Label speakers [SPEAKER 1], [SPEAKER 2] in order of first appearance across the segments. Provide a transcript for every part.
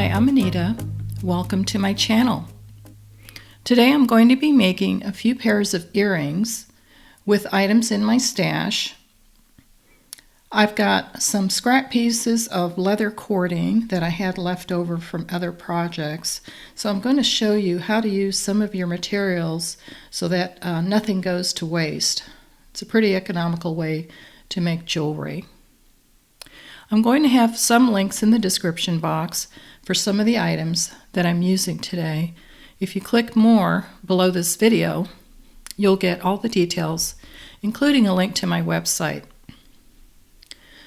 [SPEAKER 1] Hi, I'm Anita. Welcome to my channel. Today I'm going to be making a few pairs of earrings with items in my stash. I've got some scrap pieces of leather cording that I had left over from other projects, so I'm going to show you how to use some of your materials so that nothing goes to waste. It's a pretty economical way to make jewelry. I'm going to have some links in the description box for some of the items that I'm using today. If you click more below this video, you'll get all the details, including a link to my website.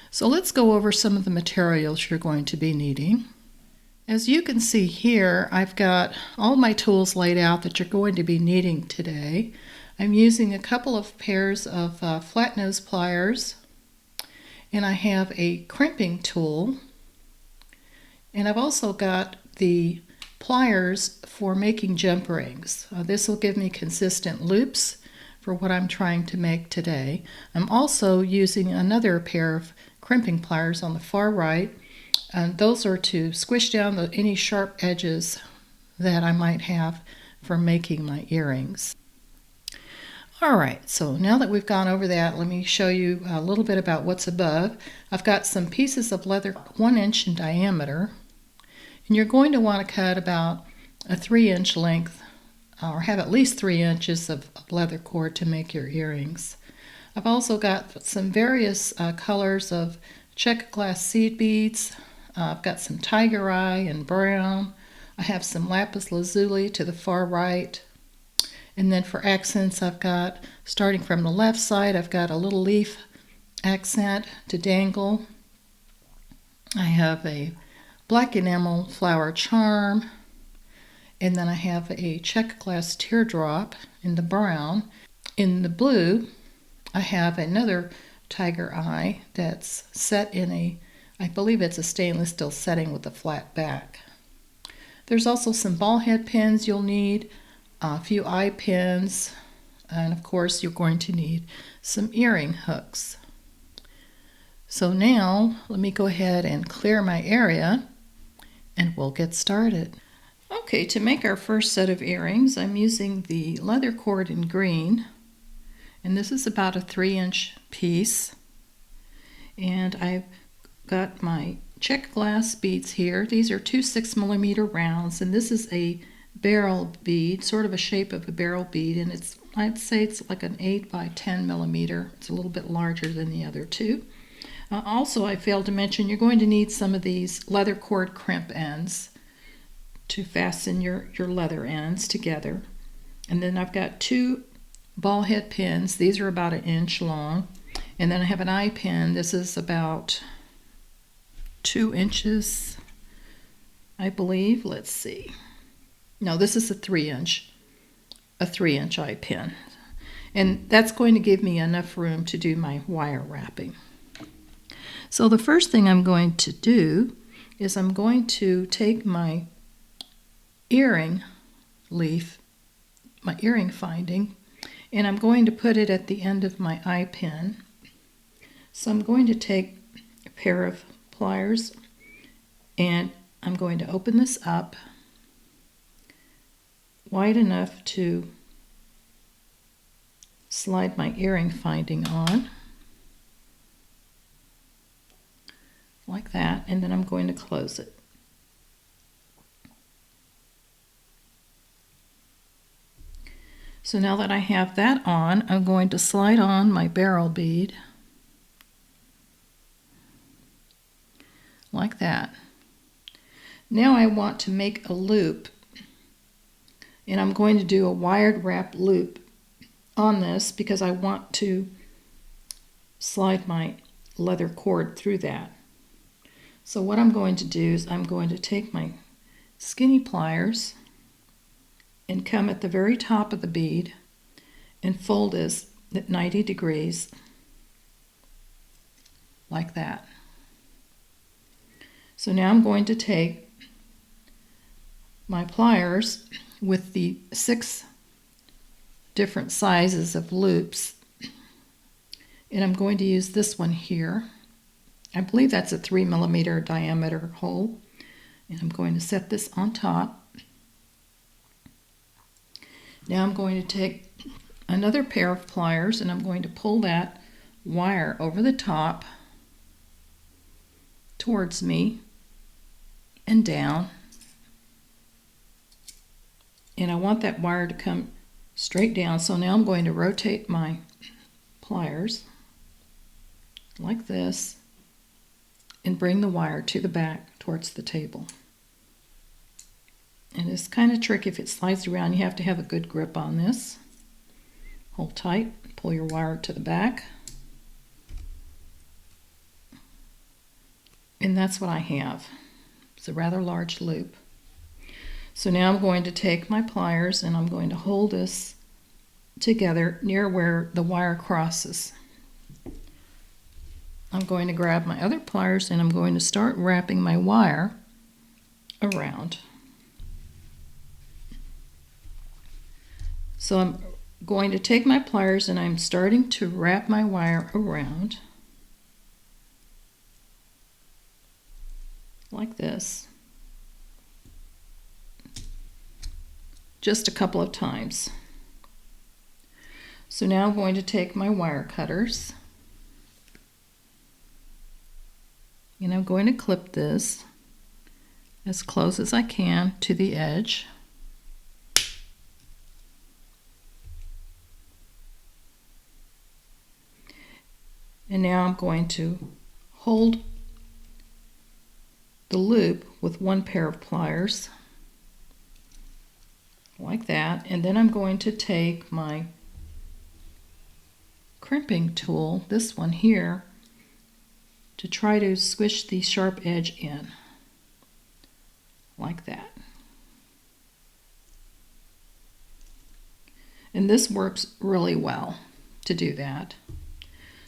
[SPEAKER 1] So let's go over some of the materials you're going to be needing. As you can see here, I've got all my tools laid out that you're going to be needing today. I'm using a couple of pairs of flat nose pliers, and I have a crimping tool, and I've also got the pliers for making jump rings. This will give me consistent loops for what I'm trying to make today. I'm also using another pair of crimping pliers on the far right, and those are to squish down any sharp edges that I might have for making my earrings. Alright, so now that we've gone over that, let me show you a little bit about what's above. I've got some pieces of leather 1 inch in diameter, and you're going to want to cut about a 3-inch length, or have at least 3 inches of leather cord to make your earrings. I've also got some various colors of Czech glass seed beads. I've got some tiger eye and brown. I have some Lapis Lazuli to the far right. And then for accents, I've got, starting from the left side, I've got a little leaf accent to dangle. I have a black enamel flower charm. And then I have a Czech glass teardrop in the brown. In the blue, I have another tiger eye that's set in I believe it's a stainless steel setting with a flat back. There's also some ball head pins you'll need, a few eye pins, and of course you're going to need some earring hooks. So now let me go ahead and clear my area and we'll get started. Okay, to make our first set of earrings, I'm using the leather cord in green, and this is about a 3-inch piece, and I've got my Czech glass beads here. These are 2 6mm rounds, and this is a barrel bead, sort of a shape of a barrel bead, and I'd say it's like an 8 by 10 millimeter. It's a little bit larger than the other two. Also, I failed to mention you're going to need some of these leather cord crimp ends to fasten your leather ends together. And then I've got 2 ball head pins. These are about 1 inch long. And then I have an eye pin. This is about 2 inches, I believe. Let's see. No, this is a 3-inch eye pin. And that's going to give me enough room to do my wire wrapping. So the first thing I'm going to do is I'm going to take my earring leaf, my earring finding, and I'm going to put it at the end of my eye pin. So I'm going to take a pair of pliers and I'm going to open this up wide enough to slide my earring finding on, like that, and then I'm going to close it. So now that I have that on, I'm going to slide on my barrel bead, like that. Now I want to make a loop, and I'm going to do a wired wrap loop on this because I want to slide my leather cord through that. So what I'm going to do is I'm going to take my skinny pliers and come at the very top of the bead and fold this at 90 degrees, like that. So now I'm going to take my pliers with the 6 different sizes of loops, and I'm going to use this one here. I believe that's a 3mm diameter hole, And I'm going to set this on top. Now I'm going to take another pair of pliers and I'm going to pull that wire over the top towards me and down. And I want that wire to come straight down. So now I'm going to rotate my pliers like this and bring the wire to the back towards the table. And it's kind of tricky. If it slides around, you have to have a good grip on this. Hold tight, pull your wire to the back. And that's what I have. It's a rather large loop. So now I'm going to take my pliers and I'm going to hold this together near where the wire crosses. I'm going to grab my other pliers and I'm going to start wrapping my wire around. So I'm going to take my pliers and I'm starting to wrap my wire around like this, just a couple of times. So now I'm going to take my wire cutters and I'm going to clip this as close as I can to the edge. And now I'm going to hold the loop with one pair of pliers like that, and then I'm going to take my crimping tool, this one here, to try to squish the sharp edge in like that. And this works really well to do that.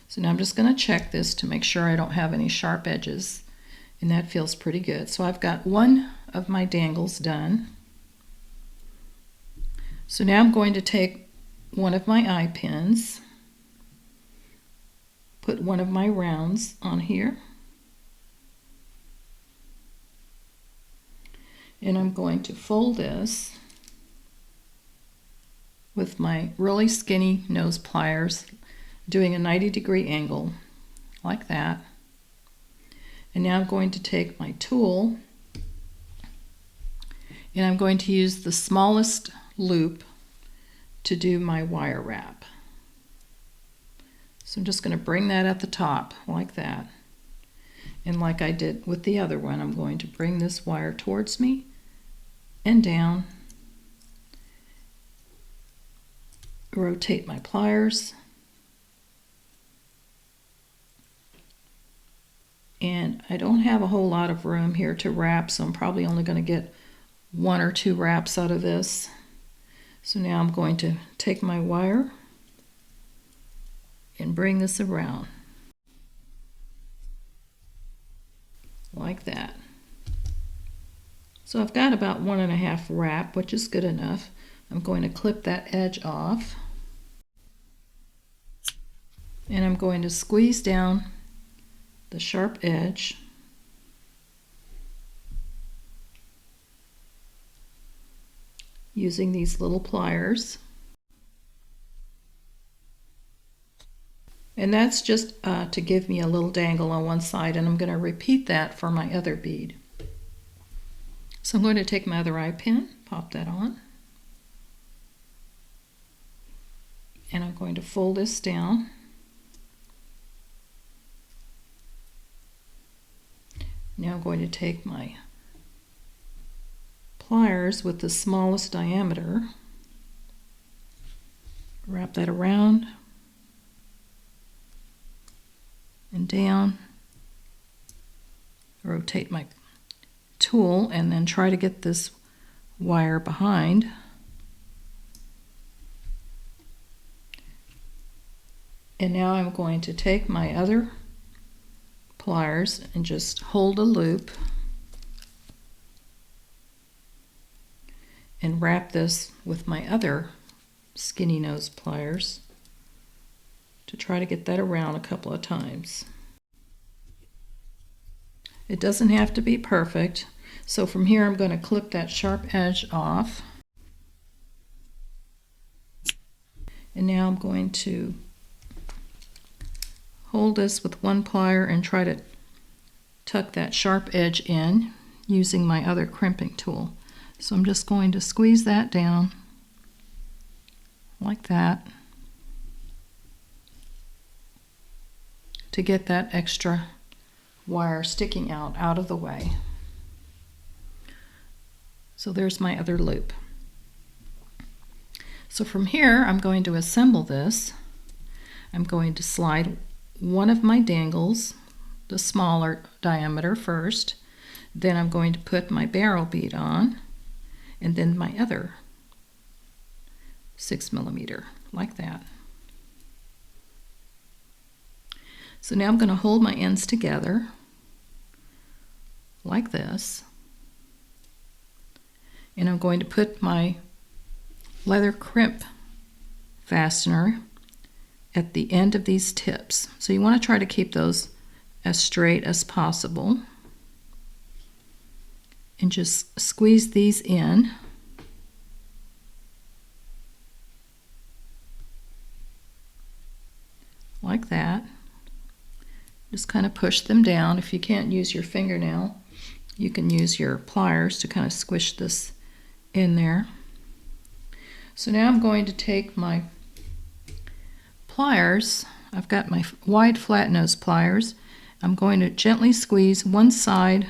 [SPEAKER 1] So now I'm just going to check this to make sure I don't have any sharp edges, and that feels pretty good. So I've got one of my dangles done. So now I'm going to take one of my eye pins, put one of my rounds on here, and I'm going to fold this with my really skinny nose pliers, doing a 90-degree angle like that. And now I'm going to take my tool and I'm going to use the smallest loop to do my wire wrap. So I'm just going to bring that at the top like that. And like I did with the other one, I'm going to bring this wire towards me and down, rotate my pliers, and I don't have a whole lot of room here to wrap, so I'm probably only going to get one or two wraps out of this. So now I'm going to take my wire and bring this around like that. So I've got about 1.5 wrap, which is good enough. I'm going to clip that edge off and I'm going to squeeze down the sharp edge using these little pliers. And that's just to give me a little dangle on one side, and I'm going to repeat that for my other bead. So I'm going to take my other eye pin, pop that on, and I'm going to fold this down. Now I'm going to take my pliers with the smallest diameter, wrap that around and down, rotate my tool, and then try to get this wire behind. And now I'm going to take my other pliers and just hold a loop and wrap this with my other skinny nose pliers to try to get that around a couple of times. It doesn't have to be perfect. So from here I'm going to clip that sharp edge off. And now I'm going to hold this with one plier and try to tuck that sharp edge in using my other crimping tool. So I'm just going to squeeze that down like that to get that extra wire sticking out of the way. So there's my other loop. So from here I'm going to assemble this. I'm going to slide one of my dangles, the smaller diameter first, then I'm going to put my barrel bead on, and then my other 6mm, like that. So now I'm going to hold my ends together like this, and I'm going to put my leather crimp fastener at the end of these tips. So you want to try to keep those as straight as possible and just squeeze these in. Like that. Just kind of push them down. If you can't use your fingernail, you can use your pliers to kind of squish this in there. So now I'm going to take my pliers. I've got my wide flat nose pliers. I'm going to gently squeeze one side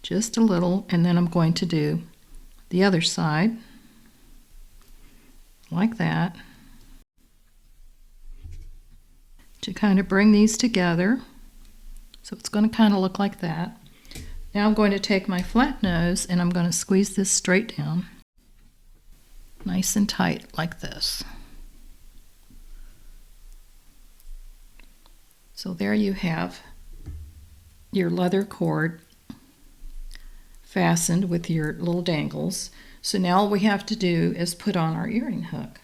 [SPEAKER 1] just a little, and then I'm going to do the other side like that to kind of bring these together. So it's going to kind of look like that. Now I'm going to take my flat nose and I'm going to squeeze this straight down, nice and tight like this. So there you have your leather cord fastened with your little dangles. So now all we have to do is put on our earring hook.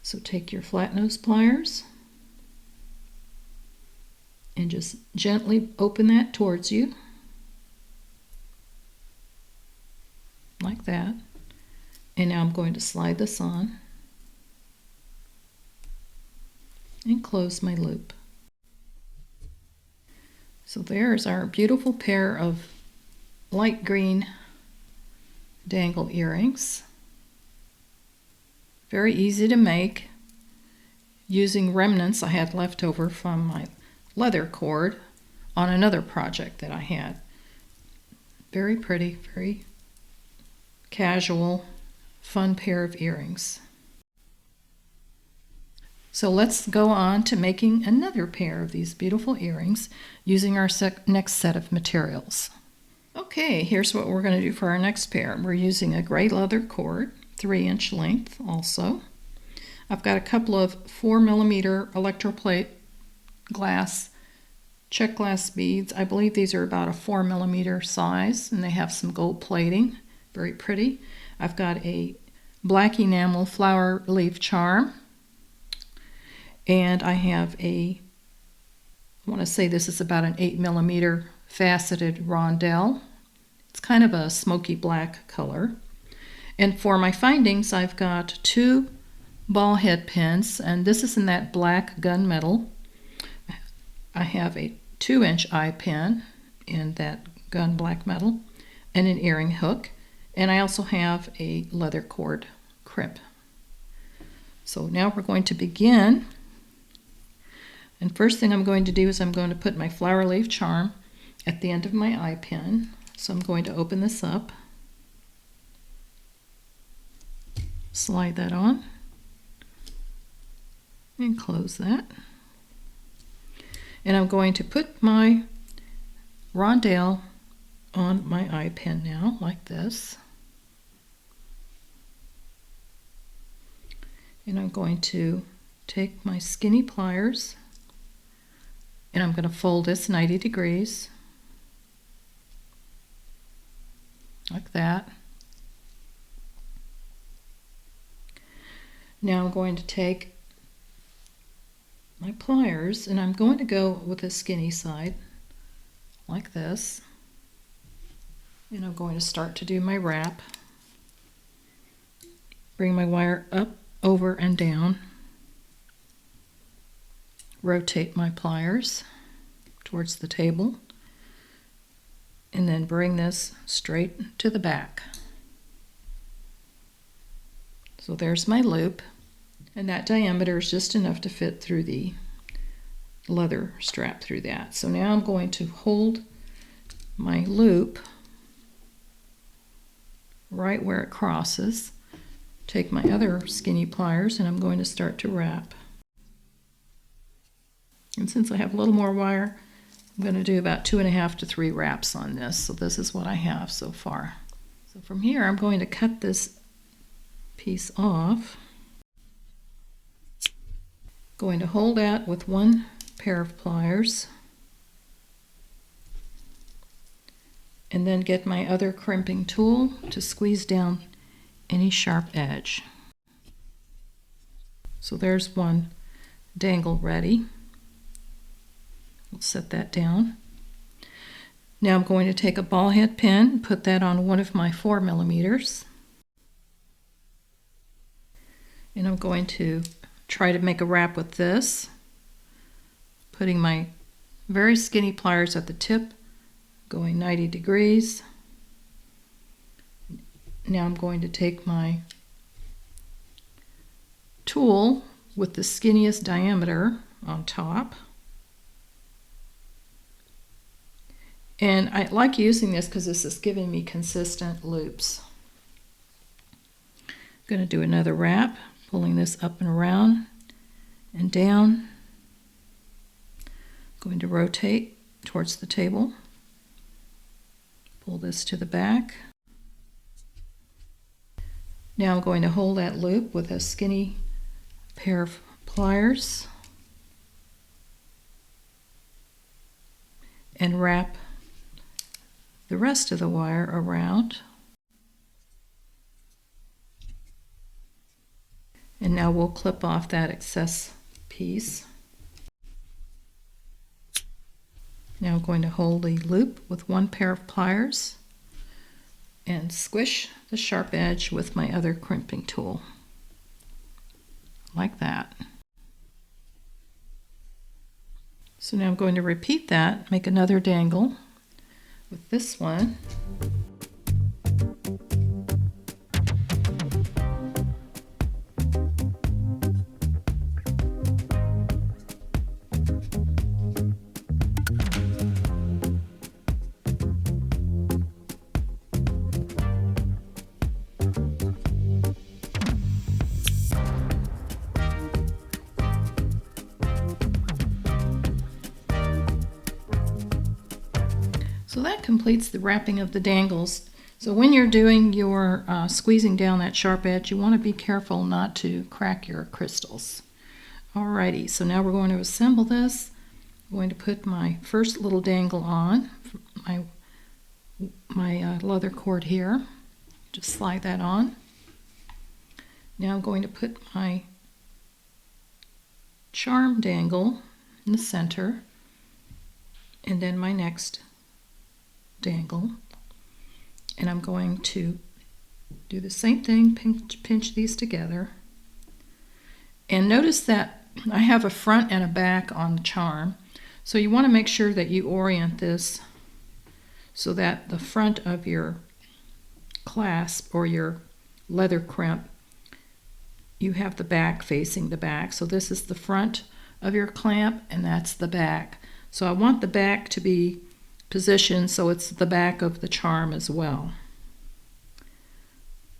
[SPEAKER 1] So take your flat nose pliers and just gently open that towards you like that. And now I'm going to slide this on and close my loop. So there's our beautiful pair of light green dangle earrings. Very easy to make using remnants I had left over from my leather cord on another project that I had. Very pretty, very casual, fun pair of earrings. So let's go on to making another pair of these beautiful earrings using our next set of materials. Okay, here's what we're going to do for our next pair. We're using a gray leather cord, 3-inch length also. I've got a couple of 4mm electroplate glass, Czech glass beads. I believe these are about a 4mm size, and they have some gold plating. Very pretty. I've got a black enamel flower leaf charm, and I have I want to say this is about an 8mm faceted rondelle. It's kind of a smoky black color. And for my findings, I've got 2 ball head pins, and this is in that black gunmetal. I have a 2-inch eye pin in that gun black metal and an earring hook, and I also have a leather cord crimp. So now we're going to begin, and first thing I'm going to do is I'm going to put my flower leaf charm at the end of my eye pin. So I'm going to open this up, slide that on, and close that. And I'm going to put my rondelle on my eye pin now, like this. And I'm going to take my skinny pliers and I'm going to fold this 90 degrees, like that. Now I'm going to take my pliers, and I'm going to go with the skinny side like this, and I'm going to start to do my wrap. Bring my wire up, over, and down. Rotate my pliers towards the table, and then bring this straight to the back. So there's my loop, and that diameter is just enough to fit through the leather strap through that. So now I'm going to hold my loop right where it crosses. Take my other skinny pliers, and I'm going to start to wrap. And since I have a little more wire, I'm going to do about 2.5 to 3 wraps on this. So this is what I have so far. So from here, I'm going to cut this piece off. Going to hold that with one pair of pliers, and then get my other crimping tool to squeeze down any sharp edge. So there's one dangle ready. We'll set that down. Now I'm going to take a ball head pin and put that on one of my 4mm. And I'm going to try to make a wrap with this, putting my very skinny pliers at the tip, going 90 degrees. Now I'm going to take my tool with the skinniest diameter on top. And I like using this because this is giving me consistent loops. I'm going to do another wrap, pulling this up and around and down. Going to rotate towards the table. Pull this to the back. Now I'm going to hold that loop with a skinny pair of pliers and wrap the rest of the wire around. And now we'll clip off that excess piece. Now I'm going to hold the loop with one pair of pliers and squish the sharp edge with my other crimping tool, like that. So now I'm going to repeat that, make another dangle with this one. So that completes the wrapping of the dangles. So when you're doing your squeezing down that sharp edge, you want to be careful not to crack your crystals. Alrighty, so now we're going to assemble this. I'm going to put my first little dangle on, my leather cord here. Just slide that on. Now I'm going to put my charm dangle in the center, and then my next dangle, and I'm going to do the same thing, pinch these together. And notice that I have a front and a back on the charm, so you want to make sure that you orient this so that the front of your clasp or your leather crimp, you have the back facing the back. So this is the front of your clamp and that's the back. So I want the back to be positioned so it's the back of the charm as well.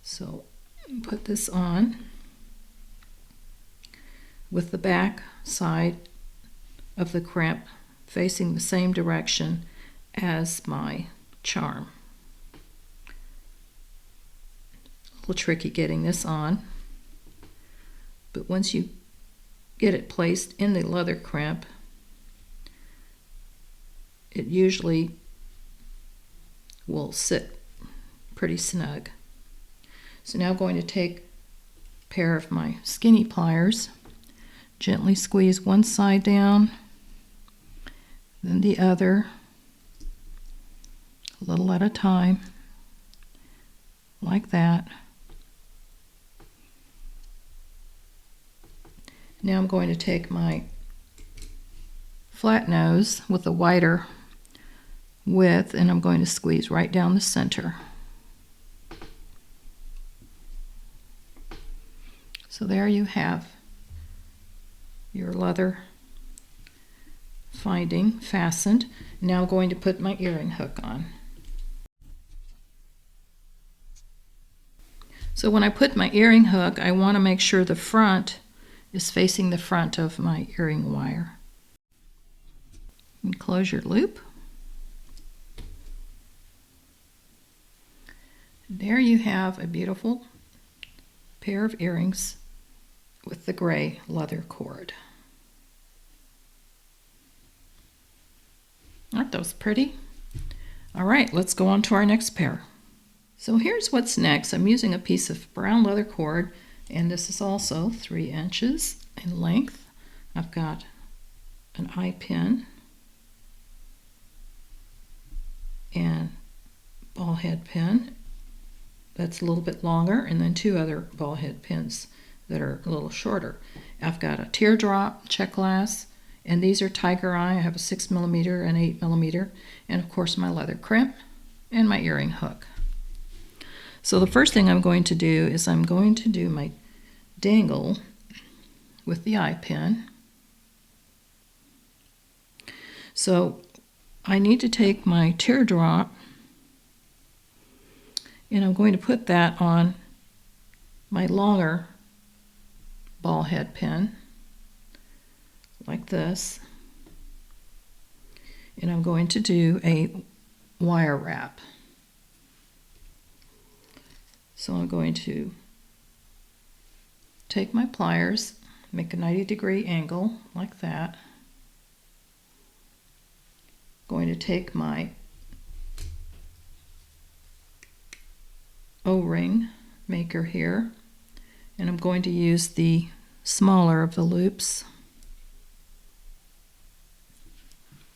[SPEAKER 1] So put this on with the back side of the crimp facing the same direction as my charm. A little tricky getting this on, but once you get it placed in the leather crimp, it usually will sit pretty snug. So now I'm going to take a pair of my skinny pliers, Gently squeeze one side down, then the other, a little at a time, like that. Now I'm going to take my flat nose with a wider width, and I'm going to squeeze right down the center. So there you have your leather finding fastened. Now I'm going to put my earring hook on. So when I put my earring hook, I want to make sure the front is facing the front of my earring wire. And close your loop. There you have a beautiful pair of earrings with the gray leather cord. Aren't those pretty? All right, let's go on to our next pair. So here's what's next. I'm using a piece of brown leather cord, and this is also 3 inches in length. I've got an eye pin and ball head pin that's a little bit longer, and then 2 other ball head pins that are a little shorter. I've got a teardrop Czech glass, and these are tiger eye. I have a 6mm and 8mm, and of course my leather crimp and my earring hook. So the first thing I'm going to do is I'm going to do my dangle with the eye pin. So I need to take my teardrop, and I'm going to put that on my longer ball head pin like this, and I'm going to do a wire wrap. So I'm going to take my pliers, make a 90-degree angle like that. Going to take my O-ring maker here, and I'm going to use the smaller of the loops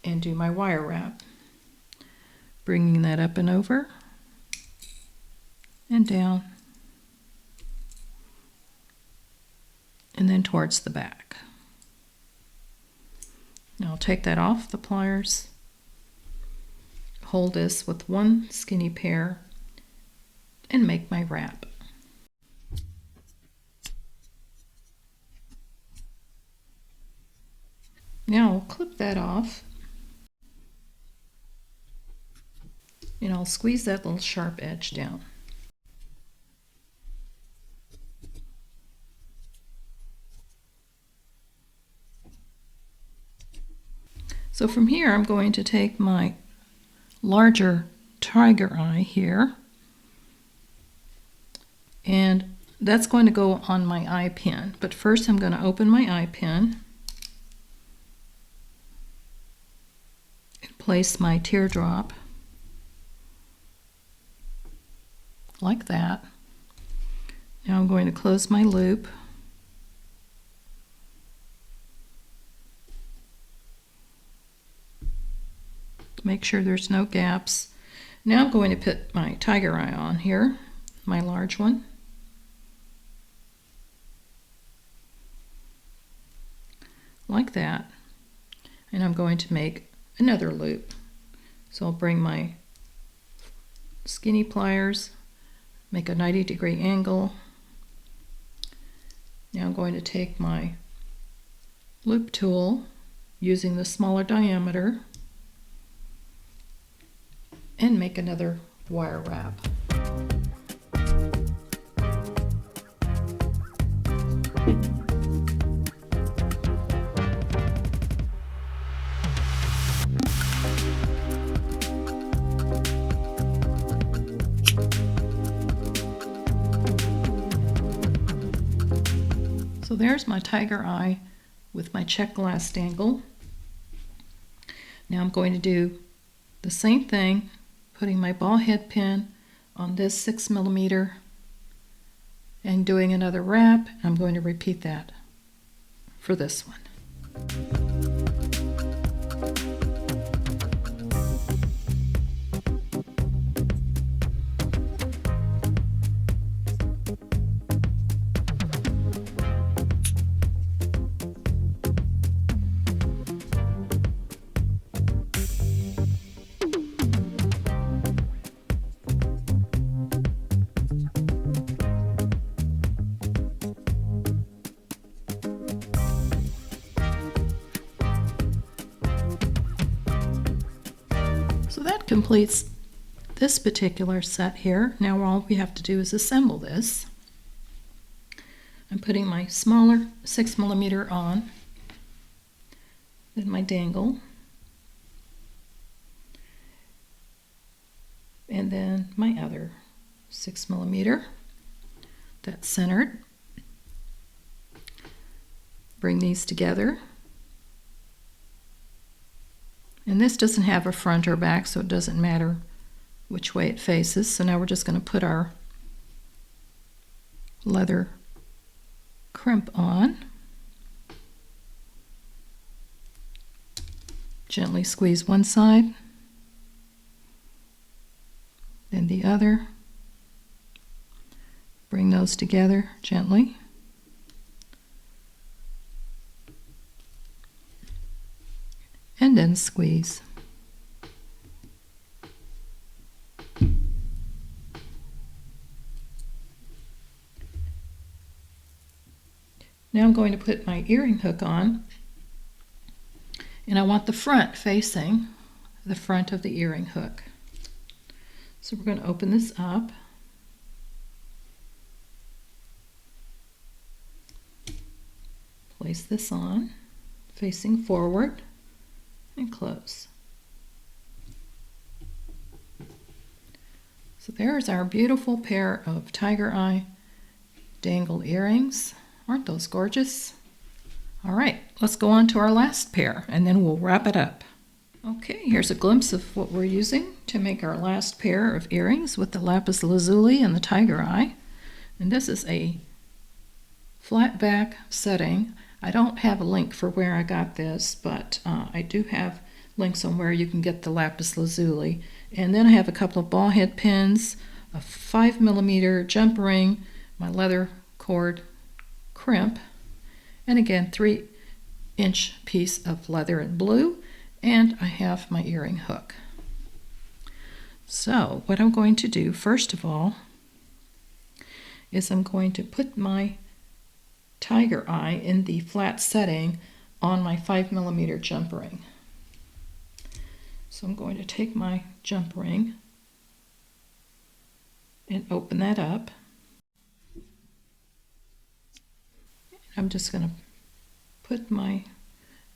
[SPEAKER 1] and do my wire wrap, bringing that up and over and down and then towards the back. Now I'll take that off the pliers, hold this with one skinny pair, and make my wrap. Now I'll clip that off, and I'll squeeze that little sharp edge down. So from here I'm going to take my larger tiger eye here, and that's going to go on my eye pin. But first I'm going to open my eye pin and place my teardrop like that. Now I'm going to close my loop. Make sure there's no gaps. Now I'm going to put my tiger eye on here, my large one. Like that. And I'm going to make another loop. So I'll bring my skinny pliers, make a 90-degree angle. Now I'm going to take my loop tool using the smaller diameter and make another wire wrap. So there's my tiger eye with my Czech glass dangle. Now I'm going to do the same thing, putting my ball head pin on this 6mm and doing another wrap. I'm going to repeat that. for this one. So that completes this particular set here. Now all we have to do is assemble this. I'm putting my smaller 6mm on, then my dangle, and then my other 6mm that's centered. Bring these together. And this doesn't have a front or back, so it doesn't matter which way it faces. So now we're just going to put our leather crimp on. Gently squeeze one side, then the other. Bring those together gently. And then squeeze. Now I'm going to put my earring hook on, and I want the front facing the front of the earring hook. So we're going to open this up. Place this on, facing forward, and close. So there's our beautiful pair of tiger eye dangle earrings. Aren't those gorgeous? All right, let's go on to our last pair and then we'll wrap it up. Okay, here's a glimpse of what we're using to make our last pair of earrings with the lapis lazuli and the tiger eye. And this is a flat back setting. I don't have a link for where I got this, but I do have links on where you can get the lapis lazuli. And then I have a couple of ball head pins, a 5mm jump ring, my leather cord crimp, and again 3-inch piece of leather in blue, and I have my earring hook. So what I'm going to do first of all is I'm going to put my tiger eye in the flat setting on my 5mm jump ring. So I'm going to take my jump ring and open that up. I'm just going to put my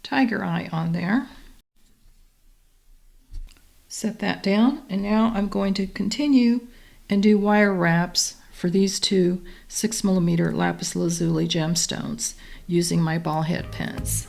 [SPEAKER 1] tiger eye on there. Set that down, and now I'm going to continue and do wire wraps for these two 6mm lapis lazuli gemstones using my ball head pins.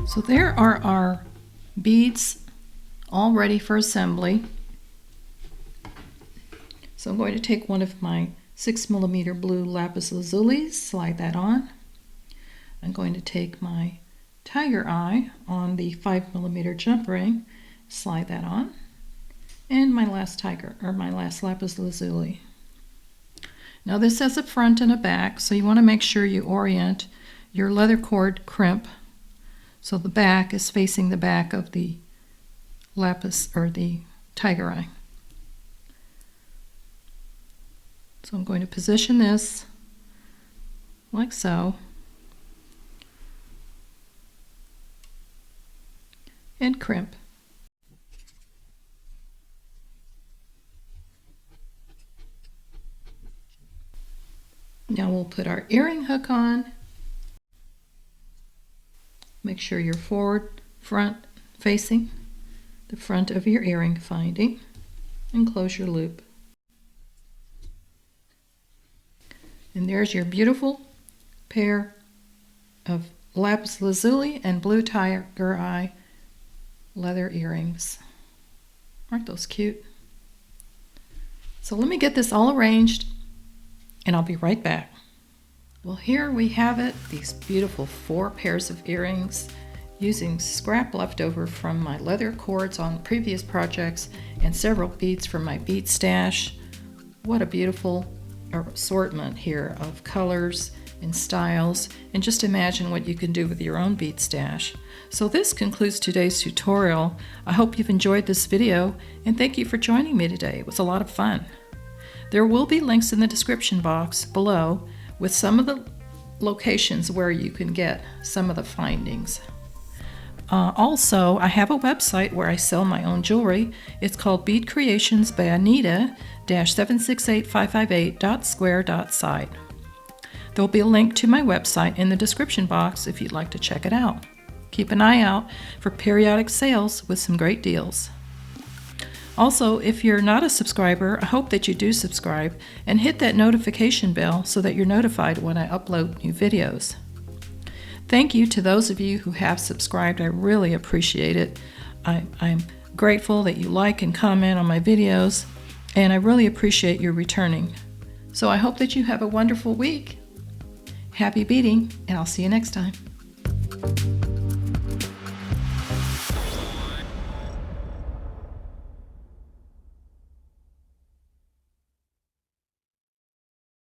[SPEAKER 1] So there are our beads all ready for assembly. So I'm going to take one of my 6mm blue lapis lazuli, slide that on. I'm going to take my tiger eye on the 5mm jump ring, slide that on, and my last lapis lazuli. Now this has a front and a back, so you want to make sure you orient your leather cord crimp so the back is facing the back of the lapis or the tiger eye. So I'm going to position this like so, and crimp. Now we'll put our earring hook on. Make sure you're front facing the front of your earring finding, and close your loop. And there's your beautiful pair of Lapis Lazuli and blue tiger eye leather earrings. Aren't those cute? So let me get this all arranged and I'll be right back. Well, here we have it, these beautiful 4 pairs of earrings using scrap left over from my leather cords on previous projects and several beads from my bead stash. What a beautiful assortment here of colors and styles, and just imagine what you can do with your own bead stash. So this concludes today's tutorial. I hope you've enjoyed this video, and thank you for joining me today. It was a lot of fun. There will be links in the description box below with some of the locations where you can get some of the findings. Also, I have a website where I sell my own jewelry. It's called Bead Creations by Anita -768558.square.site. There'll be a link to my website in the description box if you'd like to check it out. Keep an eye out for periodic sales with some great deals. Also, if you're not a subscriber, I hope that you do subscribe and hit that notification bell so that you're notified when I upload new videos. Thank you to those of you who have subscribed. I really appreciate it. I'm grateful that you like and comment on my videos, and I really appreciate your returning. So I hope that you have a wonderful week. Happy beading, and I'll see you next time.